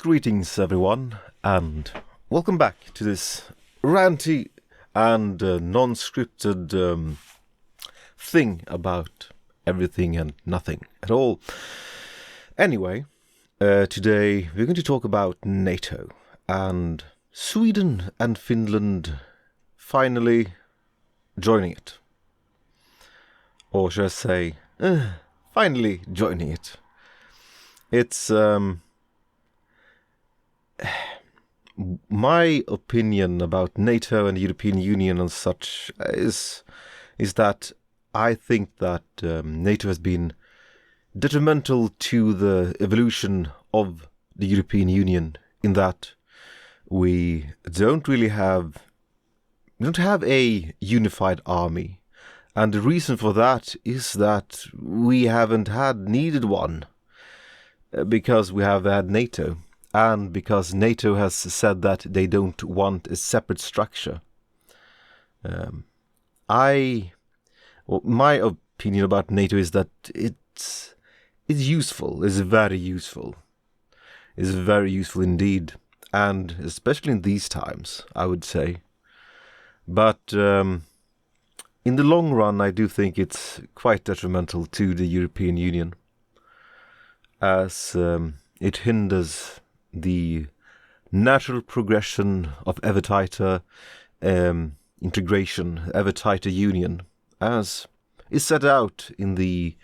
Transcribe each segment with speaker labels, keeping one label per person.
Speaker 1: Greetings everyone, and welcome back to this ranty and non-scripted thing about everything and nothing at all. Anyway, today we're going to talk about NATO and Sweden and Finland finally joining it. Or should I say, finally joining it. It's my opinion about NATO and the European Union and such is that I think that NATO has been detrimental to the evolution of the European Union in that we don't have a unified army. And the reason for that is that we haven't needed one because we have had NATO. And because NATO has said that they don't want a separate structure. My opinion about NATO is that it's useful. It's very useful. It's very useful indeed, and especially in these times, I would say. But in the long run, I do think it's quite detrimental to the European Union, as it hinders the natural progression of ever tighter integration, ever tighter union, as is set out in the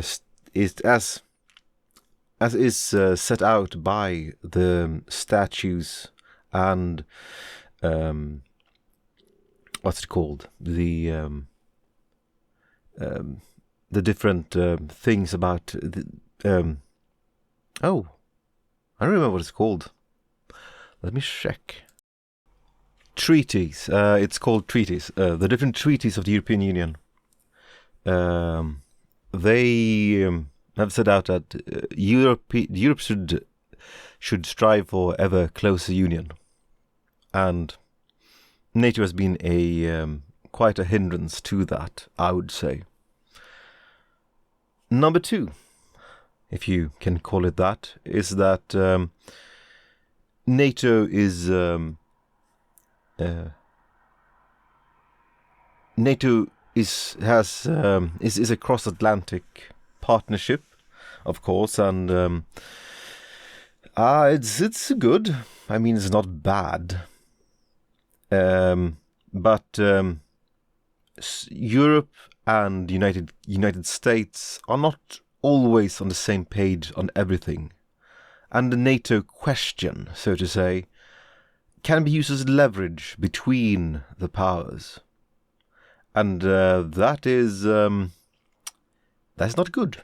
Speaker 1: set out by the statutes and what's it called, the different things about the I don't remember what it's called. Let me check. Treaties. It's called treaties. The different treaties of the European Union. They have set out that Europe should strive for ever closer union, and NATO has been quite a hindrance to that, I would say. Number 2. If you can call it that, is that NATO is a cross-Atlantic partnership, of course, and it's good. I mean, it's not bad, but Europe and United States are not always on the same page on everything, and the NATO question, so to say, can be used as leverage between the powers, and that's not good.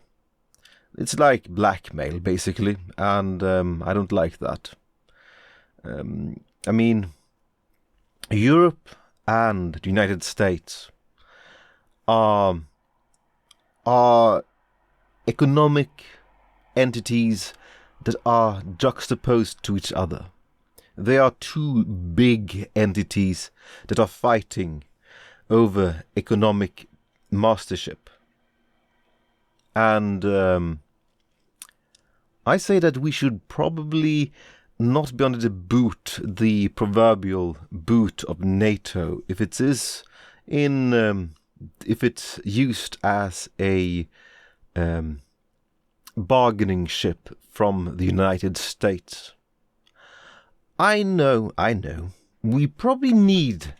Speaker 1: It's like blackmail, basically, and I don't like that. I mean, Europe and the United States are economic entities that are juxtaposed to each other. They are two big entities that are fighting over economic mastership. And I say that we should probably not be under the proverbial boot of NATO if it's used as a bargaining ship from the United States. I know. We probably need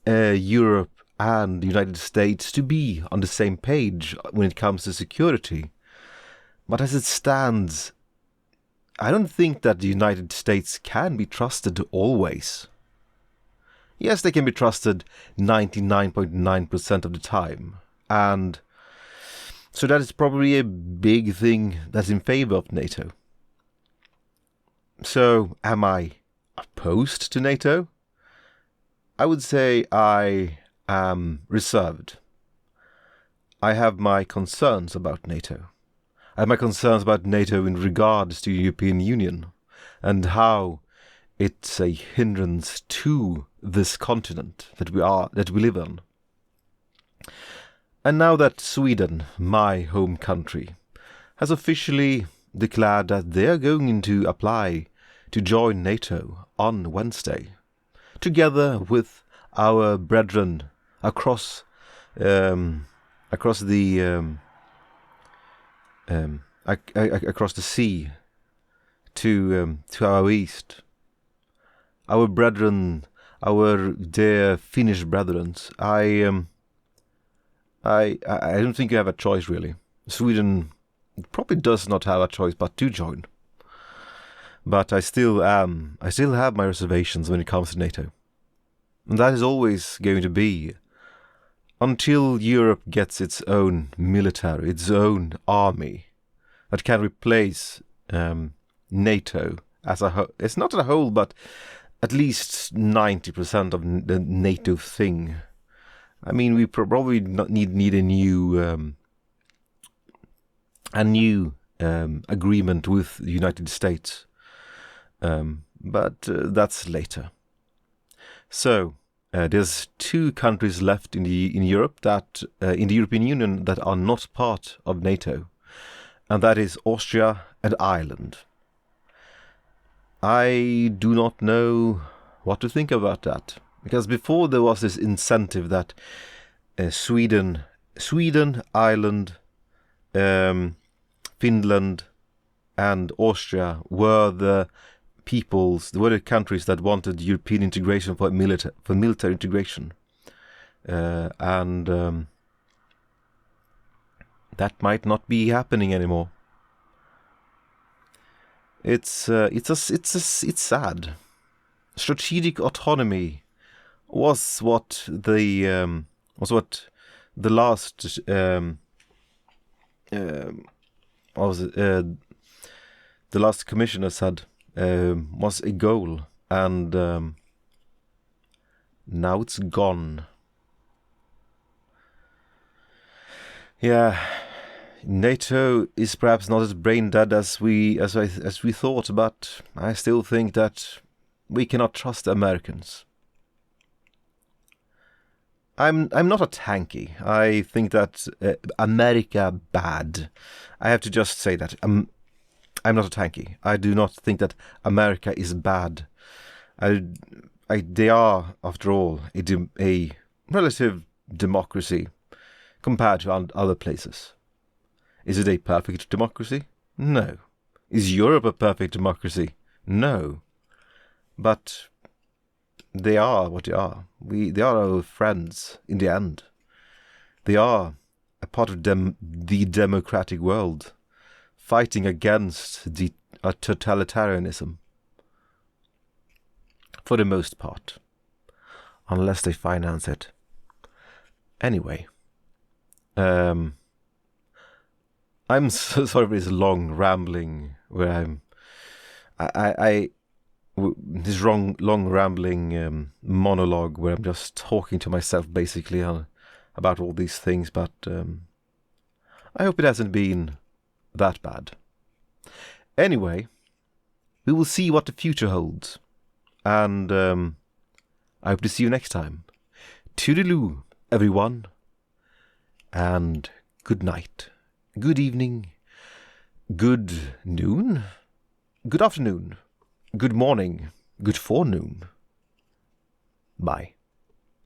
Speaker 1: Europe and the United States to be on the same page when it comes to security. But as it stands, I don't think that the United States can be trusted always. Yes, they can be trusted 99.9% of the time, and so that is probably a big thing that's in favor of NATO. So, am I opposed to NATO? I would say I am reserved. I have my concerns about NATO. I have my concerns about NATO in regards to the European Union and how it's a hindrance to this continent that we live on. And now that Sweden, my home country, has officially declared that they're going to apply to join NATO on Wednesday, together with our brethren across across the sea to our east. Our brethren, our dear Finnish brethren. I don't think you have a choice, really. Sweden probably does not have a choice but to join. But I still have my reservations when it comes to NATO. And that is always going to be until Europe gets its own military, its own army that can replace NATO as a whole. It's not a whole, but at least 90% of the NATO thing. I mean, we probably need a new agreement with the United States, but that's later. So there's 2 countries left in Europe that in the European Union that are not part of NATO, and that is Austria and Ireland. I do not know what to think about that, because before there was this incentive that Sweden, Ireland, Finland, and Austria were the countries that wanted European integration for military integration, and that might not be happening anymore. It's sad. Strategic autonomy was what the last the last commissioner said was a goal, and now it's gone. Yeah, NATO is perhaps not as brain dead as we thought, but I still think that we cannot trust the Americans. I'm not a tanky. I think that America bad. I have to just say that I'm not a tanky. I do not think that America is bad. They are, after all, a relative democracy compared to other places. Is it a perfect democracy? No. Is Europe a perfect democracy? No. But they are what they are. They are our friends in the end. They are a part of the democratic world, fighting against totalitarianism. For the most part. Unless they finance it. Anyway. I'm so sorry for this long rambling where this long rambling monologue where I'm just talking to myself basically about all these things, but I hope it hasn't been that bad. Anyway, we will see what the future holds, and I hope to see you next time. Toodaloo, everyone, and good night, good evening, good noon, good afternoon, good morning, good forenoon. Bye.